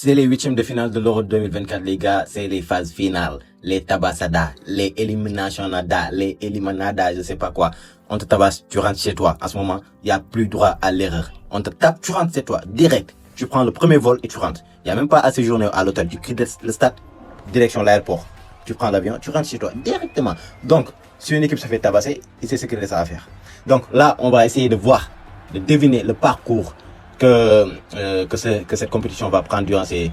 C'est les huitièmes de finale de l'Euro 2024, les gars. C'est les phases finales. Les tabassada, les éliminations nada, les éliminada, je sais pas quoi. On te tabasse, tu rentres chez toi. À ce moment, il y a plus droit à l'erreur. On te tape, tu rentres chez toi, direct. Tu prends le premier vol et tu rentres. Il y a même pas à séjourner à l'hôtel. Tu quittes le stade, direction l'aéroport. Tu prends l'avion, tu rentres chez toi, directement. Donc, si une équipe se fait tabasser, il sait ce qu'il reste à faire. Donc là, on va essayer de voir, de deviner le parcours que cette compétition va prendre durant ces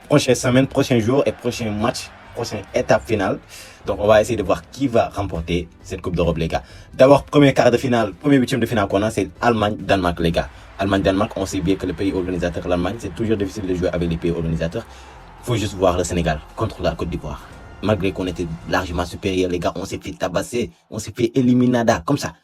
prochaines semaines, prochains jours et prochains matchs, prochaine étape finale. Donc on va essayer de voir qui va remporter cette Coupe d'Europe, les gars. D'abord, premier quart de finale, premier huitième de finale qu'on a, c'est Allemagne-Danemark, les gars. Allemagne-Danemark, on sait bien que le pays organisateur, l'Allemagne, c'est toujours difficile de jouer avec les pays organisateurs. Il faut juste voir le Sénégal contre la Côte d'Ivoire. Malgré qu'on était largement supérieur, les gars, on s'est fait tabasser, on s'est fait éliminer, comme ça.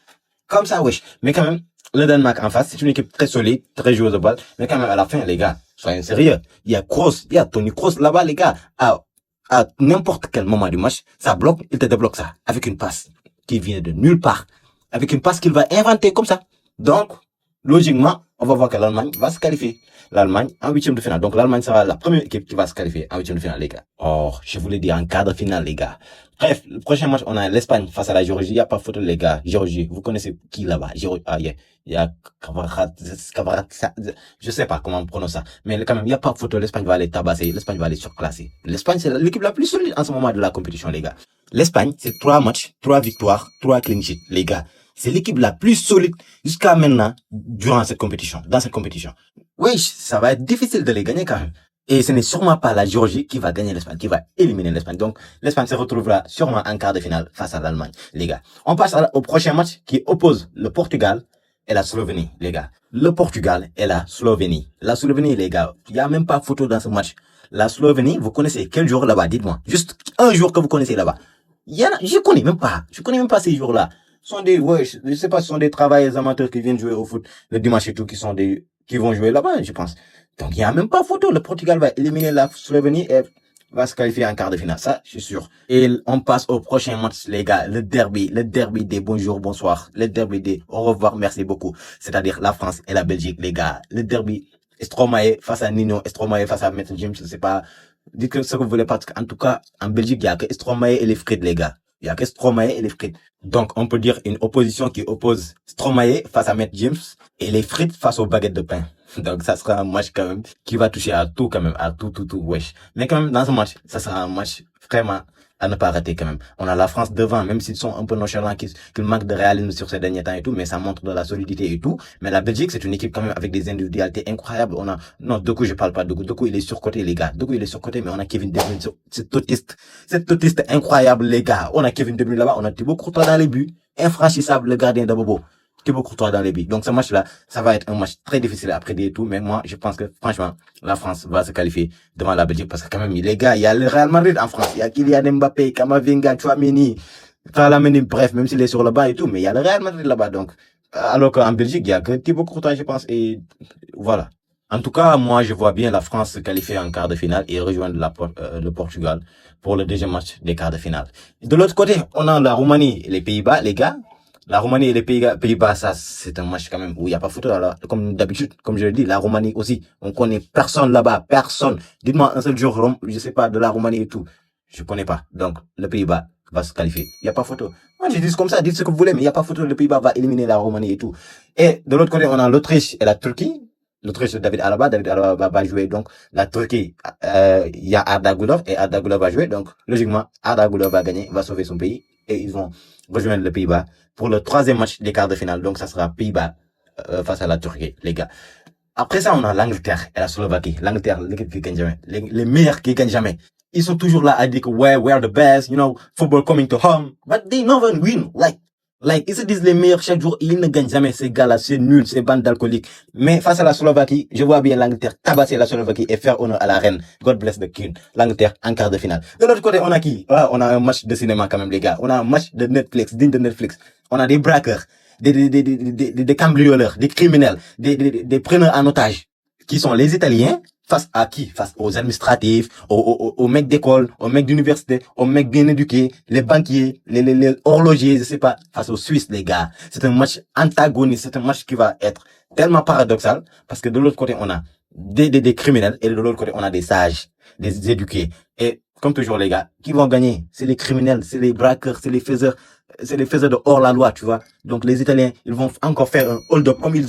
Comme ça, wesh. Mais quand même, le Danemark en face, c'est une équipe très solide, très joueuse de balle. Mais quand même, à la fin, les gars, soyez sérieux. Il y a Kroos, il y a Toni Kroos là-bas, les gars. À n'importe quel moment du match, ça bloque, il te débloque ça. Avec une passe qui vient de nulle part. Avec une passe qu'il va inventer comme ça. Donc, logiquement, on va voir que l'Allemagne va se qualifier. L'Allemagne en huitième de finale. Donc l'Allemagne sera la première équipe qui va se qualifier en huitième de finale, les gars. Oh, je voulais dire en quart de finale, les gars. Bref, le prochain match, on a l'Espagne face à la Géorgie. Il n'y a pas photo, les gars. Géorgie, vous connaissez qui là-bas? Géorgie, il y a je sais pas comment on prononce ça. Mais quand même, il n'y a pas photo. L'Espagne va aller tabasser. L'Espagne va aller surclasser. L'Espagne, c'est l'équipe la plus solide en ce moment de la compétition, les gars. L'Espagne, c'est 3 matchs, 3 victoires, 3 clean sheets, les gars. C'est l'équipe la plus solide jusqu'à maintenant durant cette compétition, dans cette compétition. Oui, ça va être difficile de les gagner quand même. Et ce n'est sûrement pas la Géorgie qui va gagner l'Espagne, qui va éliminer l'Espagne. Donc, l'Espagne se retrouvera sûrement en quart de finale face à l'Allemagne, les gars. On passe au prochain match qui oppose le Portugal et la Slovénie, les gars. Le Portugal et la Slovénie. La Slovénie, les gars, il n'y a même pas photo dans ce match. La Slovénie, vous connaissez quel jour là-bas? Dites-moi. Juste un jour que vous connaissez là-bas. Je connais même pas. Je connais même pas ces jours-là. Sont des, ouais, je sais pas, ce sont des travailleurs amateurs qui viennent jouer au foot le dimanche et tout, qui vont jouer là-bas, je pense. Donc, il n'y a même pas photo. Le Portugal va éliminer la Slovénie et va se qualifier en quart de finale. Ça, je suis sûr. Et on passe au prochain match, les gars. Le derby des bonjour, bonsoir. Le derby des au revoir, merci beaucoup. C'est-à-dire la France et la Belgique, les gars. Le derby Stromae face à Nino, Stromae face à Maître James, je sais pas. Dites que ce que vous voulez pas. En tout cas, en Belgique, il y a que Stromae et les frites, les gars. Il y a que Stromae et les frites. Donc, on peut dire une opposition qui oppose Stromae face à Maître James et les frites face aux baguettes de pain. Donc, ça sera un match quand même qui va toucher à tout quand même, à tout, wesh. Mais quand même, dans ce match, ça sera un match vraiment à ne pas rater quand même. On a la France devant, même s'ils sont un peu nonchalants, qu'ils manquent de réalisme sur ces derniers temps et tout, mais ça montre de la solidité et tout. Mais la Belgique, c'est une équipe quand même avec des individualités incroyables. Non, Doku, je parle pas de Doku. Doku, il est surcoté, les gars. Doku, il est surcoté, mais on a Kevin De Bruyne, cet autiste incroyable, les gars. On a Kevin De Bruyne là-bas, on a Thibaut Courtois dans les buts. Infranchissable, le gardien de Bobo. Thibaut Courtois dans les buts. Donc ce match-là, ça va être un match très difficile à prédire et tout, mais moi, je pense que, franchement, la France va se qualifier devant la Belgique parce que quand même, les gars, il y a le Real Madrid en France, il y a Kylian Mbappé, Kamavinga, Tchouaméni, Tchouaméni, bref, même s'il est sur le banc et tout, mais il y a le Real Madrid là-bas, donc. Alors qu'en Belgique, il y a que Thibaut Courtois, je pense, et voilà. En tout cas, moi, je vois bien la France se qualifier en quart de finale et rejoindre le Portugal pour le deuxième match des quarts de finale. De l'autre côté, on a la Roumanie et les Pays-Bas, les gars. La Roumanie et les Pays-Bas, ça, c'est un match quand même où il n'y a pas photo. Alors, comme d'habitude, comme je le dis, la Roumanie aussi, on connaît personne là-bas, personne. Dites-moi un seul jour, je sais pas, de la Roumanie et tout. Je connais pas. Donc, le Pays-Bas va se qualifier. Il n'y a pas photo. Moi, je dis comme ça, dites ce que vous voulez, mais il n'y a pas photo. Le Pays-Bas va éliminer la Roumanie et tout. Et de l'autre côté, on a l'Autriche et la Turquie. L'Autriche, David Alaba va jouer. Donc, la Turquie, il y a Arda Güler et Arda Güler va jouer. Donc, logiquement, Arda Güler va gagner, va sauver son pays et ils vont rejoindre le Pays-Bas pour le troisième match des quarts de finale. Donc, ça sera Pays-Bas face à la Turquie, les gars. Après ça, on a l'Angleterre et la Slovaquie. L'Angleterre, l'équipe qui gagne jamais. Les meilleurs qui gagnent jamais. Ils sont toujours là à dire que, ouais, we're the best, you know, football coming to home. But they never win. Like, ils se disent les meilleurs chaque jour, ils ne gagnent jamais. Ces gars-là, c'est nul, ces bandes d'alcooliques. Mais face à la Slovaquie, je vois bien l'Angleterre tabasser la Slovaquie et faire honneur à la reine. God bless the king. L'Angleterre en quart de finale. De l'autre côté, on a qui? On a un match de cinéma quand même, les gars. On a un match de Netflix, digne de Netflix. On a des braqueurs, des cambrioleurs, des criminels, des preneurs en otage, qui sont les Italiens. Face à qui? Face aux administratifs, aux mecs d'école, aux mecs d'université, aux mecs bien éduqués, les banquiers, les horlogers, je sais pas. Face aux Suisses, les gars. C'est un match antagoniste, c'est un match qui va être tellement paradoxal, parce que de l'autre côté, on a des criminels, et de l'autre côté, on a des sages, des éduqués. Et comme toujours, les gars, qui vont gagner? C'est les criminels, c'est les braqueurs, c'est les faiseurs de hors-la-loi, tu vois. Donc, les Italiens, ils vont encore faire un hold-up comme ils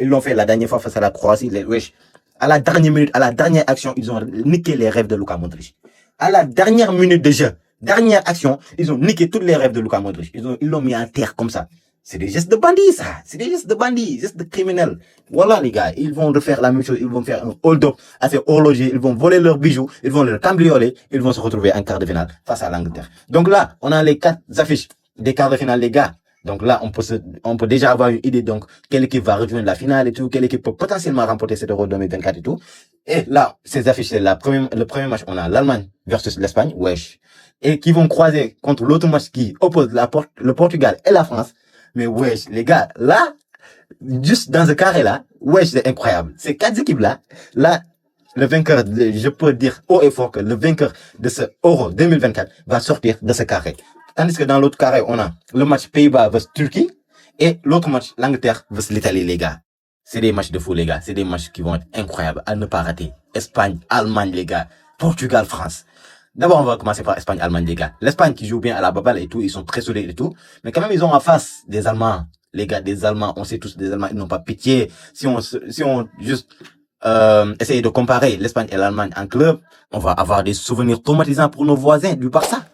l'ont fait la dernière fois face à la Croatie. Wesh. À la dernière minute, à la dernière action, ils ont niqué les rêves de Luka Modric. À la dernière minute de jeu, dernière action, ils ont niqué tous les rêves de Luka Modric. Ils l'ont mis à terre comme ça. C'est des gestes de bandits, ça. C'est des gestes de bandits, gestes de criminels. Voilà, les gars. Ils vont refaire la même chose. Ils vont faire un hold-up à ces horlogers. Ils vont voler leurs bijoux. Ils vont les cambrioler. Ils vont se retrouver en quart de finale face à l'Angleterre. Donc là, on a les 4 affiches des quarts de finale, les gars. Donc là, on peut déjà avoir une idée, donc, quelle équipe va rejoindre la finale et tout, quelle équipe peut potentiellement remporter cet Euro 2024 et tout. Et là, ces affiches, c'est le premier match, on a l'Allemagne versus l'Espagne, wesh. Et qui vont croiser contre l'autre match qui oppose le Portugal et la France. Mais wesh, les gars, là, juste dans ce carré-là, wesh, c'est incroyable. Ces 4 équipes-là, là, le vainqueur, je peux dire haut et fort que le vainqueur de ce Euro 2024 va sortir de ce carré. Tandis que dans l'autre carré, on a le match Pays-Bas vs Turquie et l'autre match l'Angleterre vs l'Italie, les gars. C'est des matchs de fou, les gars. C'est des matchs qui vont être incroyables à ne pas rater. Espagne, Allemagne, les gars. Portugal, France. D'abord, on va commencer par Espagne, Allemagne, les gars. L'Espagne qui joue bien à la baballe et tout, ils sont très solides et tout. Mais quand même, ils ont en face des Allemands. Les gars, des Allemands, on sait tous, des Allemands, ils n'ont pas pitié. Si on juste essayer de comparer l'Espagne et l'Allemagne en club, on va avoir des souvenirs traumatisants pour nos voisins du Barça.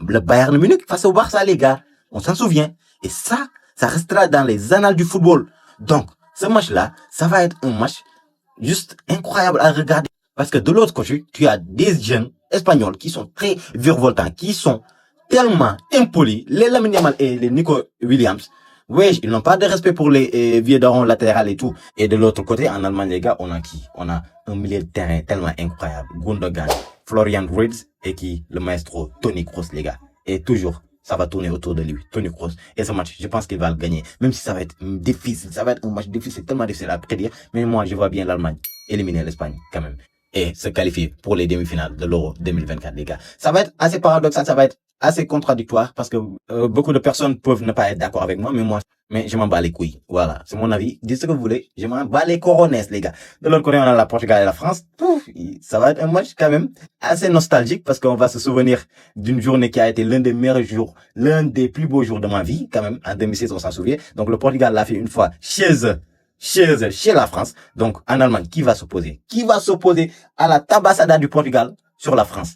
Le Bayern Munich face au Barça, les gars. On s'en souvient. Et ça restera dans les annales du football. Donc, ce match-là, ça va être un match juste incroyable à regarder. Parce que de l'autre côté, tu as des jeunes espagnols qui sont très virevoltants, qui sont tellement impolis. Les Lamine Yamal et les Nico Williams. Oui, ils n'ont pas de respect pour les vieux darons latérales et tout. Et de l'autre côté, en Allemagne, les gars, on a qui? On a un milieu de terrain tellement incroyable. Gundogan, Florian Wirtz et qui? Le maestro Toni Kroos, les gars. Et toujours, ça va tourner autour de lui, Toni Kroos. Et ce match, je pense qu'il va le gagner. Même si ça va être difficile, ça va être un match difficile, tellement difficile à prédire. Mais moi, je vois bien l'Allemagne éliminer l'Espagne, quand même. Et se qualifier pour les demi-finales de l'Euro 2024, les gars. Ça va être assez paradoxal, ça va être assez contradictoire parce que beaucoup de personnes peuvent ne pas être d'accord avec moi, mais je m'en bats les couilles. Voilà, c'est mon avis. Dites ce que vous voulez, je m'en bats les coronets, les gars. De l'autre côté, on a la Portugal et la France. Pouf, ça va être un match quand même assez nostalgique parce qu'on va se souvenir d'une journée qui a été l'un des meilleurs jours, l'un des plus beaux jours de ma vie, quand même. En 2006, on s'en souvient. Donc le Portugal l'a fait une fois chez la France. Donc en Allemagne, qui va s'opposer? Qui va s'opposer à la tabassada du Portugal sur la France?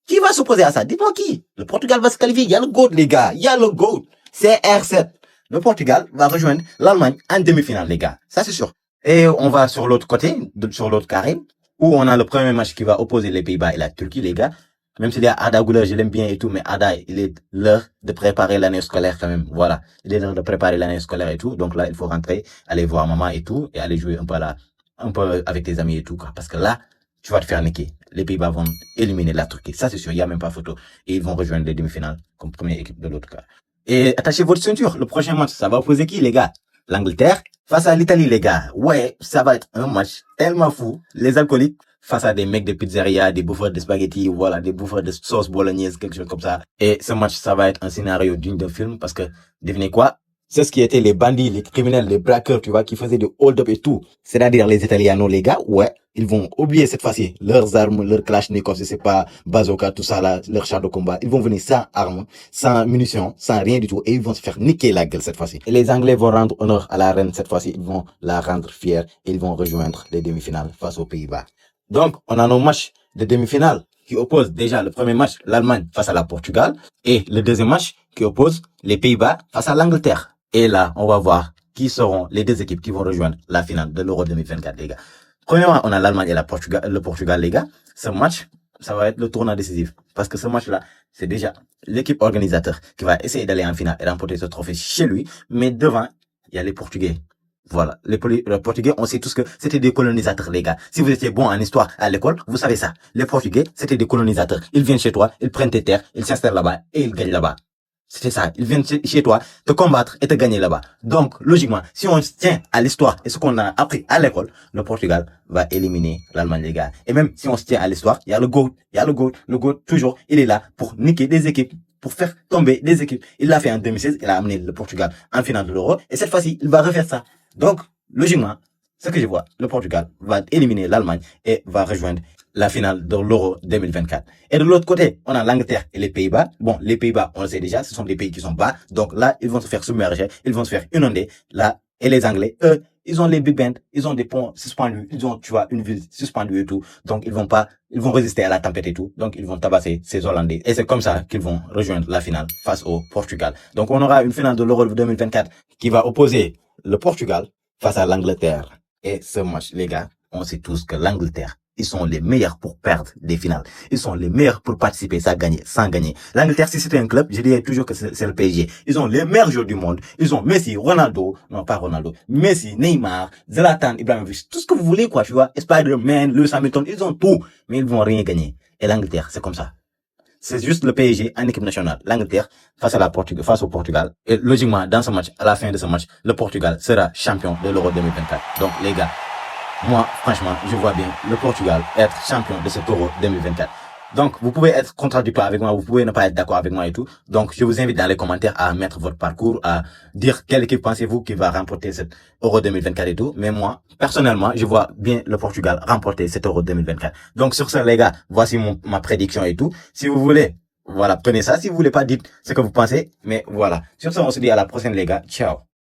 Qui va s'opposer à ça? Dites-moi qui. Le Portugal va se qualifier. Il y a le GOAT, les gars. Il y a le GOAT. C'est R7. Le Portugal va rejoindre l'Allemagne en demi-finale, les gars. Ça, c'est sûr. Et on va sur l'autre côté, sur l'autre carré, où on a le premier match qui va opposer les Pays-Bas et la Turquie, les gars. Même s'il y a Arda Güler, je l'aime bien et tout, mais Arda, il est l'heure de préparer l'année scolaire quand même. Voilà. Il est l'heure de préparer l'année scolaire et tout. Donc là, il faut rentrer, aller voir maman et tout, et aller jouer un peu avec tes amis et tout, quoi. Parce que là, tu vas te faire niquer. Les Pays-Bas vont éliminer la Turquie. Ça, c'est sûr. Il n'y a même pas photo. Et ils vont rejoindre les demi-finales comme première équipe de l'autre cas. Et attachez votre ceinture. Le prochain match, ça va opposer qui, les gars? L'Angleterre face à l'Italie, les gars. Ouais, ça va être un match tellement fou. Les alcooliques face à des mecs de pizzeria, des bouffeurs de spaghetti, voilà, des bouffeurs de sauce bolognaise, quelque chose comme ça. Et ce match, ça va être un scénario digne d'un film parce que, devinez quoi? C'est ce qui était les bandits, les criminels, les braqueurs, tu vois, qui faisaient du hold-up et tout. C'est-à-dire les Italianos, les gars, ouais, ils vont oublier cette fois-ci leurs armes, leurs Kalachnikov, c'est pas bazooka, tout ça là, leurs chars de combat. Ils vont venir sans armes, sans munitions, sans rien du tout, et ils vont se faire niquer la gueule cette fois-ci. Et les Anglais vont rendre honneur à la reine cette fois-ci, ils vont la rendre fière, et ils vont rejoindre les demi-finales face aux Pays-Bas. Donc, on a nos matchs de demi-finale qui opposent déjà le premier match, l'Allemagne face à la Portugal, et le deuxième match qui oppose les Pays-Bas face à l'Angleterre. Et là, on va voir qui seront les deux équipes qui vont rejoindre la finale de l'Euro 2024, les gars. Premièrement, on a l'Allemagne et le Portugal, les gars. Ce match, ça va être le tournant décisif. Parce que ce match-là, c'est déjà l'équipe organisateur qui va essayer d'aller en finale et remporter ce trophée chez lui. Mais devant, il y a les Portugais. Voilà. Les Portugais, on sait tous que c'était des colonisateurs, les gars. Si vous étiez bon en histoire à l'école, vous savez ça. Les Portugais, c'était des colonisateurs. Ils viennent chez toi, ils prennent tes terres, ils s'installent là-bas et ils gagnent là-bas. C'était ça. Ils viennent chez toi, te combattre et te gagner là-bas. Donc, logiquement, si on se tient à l'histoire et ce qu'on a appris à l'école, le Portugal va éliminer l'Allemagne, les gars. Et même si on se tient à l'histoire, il y a le GOAT. Le GOAT, toujours, il est là pour niquer des équipes, pour faire tomber des équipes. Il l'a fait en 2016, il a amené le Portugal en finale de l'Euro. Et cette fois-ci, il va refaire ça. Donc, logiquement, ce que je vois, le Portugal va éliminer l'Allemagne et va rejoindre la finale de l'Euro 2024. Et de l'autre côté, on a l'Angleterre et les Pays-Bas. Bon, les Pays-Bas, on le sait déjà, ce sont des pays qui sont bas. Donc là, ils vont se faire submerger, ils vont se faire inonder. Là, et les Anglais, eux, ils ont les big bands, ils ont des ponts suspendus, ils ont, tu vois, une ville suspendue et tout. Donc ils vont résister à la tempête et tout. Donc ils vont tabasser ces Hollandais. Et c'est comme ça qu'ils vont rejoindre la finale face au Portugal. Donc on aura une finale de l'Euro 2024 qui va opposer le Portugal face à l'Angleterre. Et ce match, les gars, on sait tous que l'Angleterre, ils sont les meilleurs pour perdre des finales. Ils sont les meilleurs pour participer sans gagner. L'Angleterre, si c'était un club, je dirais toujours que c'est le PSG. Ils ont les meilleurs joueurs du monde. Ils ont Messi, Ronaldo, non pas Ronaldo, Messi, Neymar, Zlatan, Ibrahimovic, tout ce que vous voulez, quoi, tu vois. Spider-Man, Lewis Hamilton, ils ont tout. Mais ils vont rien gagner. Et l'Angleterre, c'est comme ça. C'est juste le PSG en équipe nationale. L'Angleterre face au Portugal. Et logiquement, dans ce match, à la fin de ce match, le Portugal sera champion de l'Euro 2024. Donc, les gars, moi, franchement, je vois bien le Portugal être champion de cet Euro 2024. Donc, vous pouvez être contradictoire avec moi, vous pouvez ne pas être d'accord avec moi et tout. Donc, je vous invite dans les commentaires à mettre votre parcours, à dire quelle équipe pensez-vous qui va remporter cet Euro 2024 et tout. Mais moi, personnellement, je vois bien le Portugal remporter cet Euro 2024. Donc, sur ce, les gars, voici ma prédiction et tout. Si vous voulez, voilà, prenez ça. Si vous voulez pas, dites ce que vous pensez. Mais voilà. Sur ce, on se dit à la prochaine, les gars. Ciao.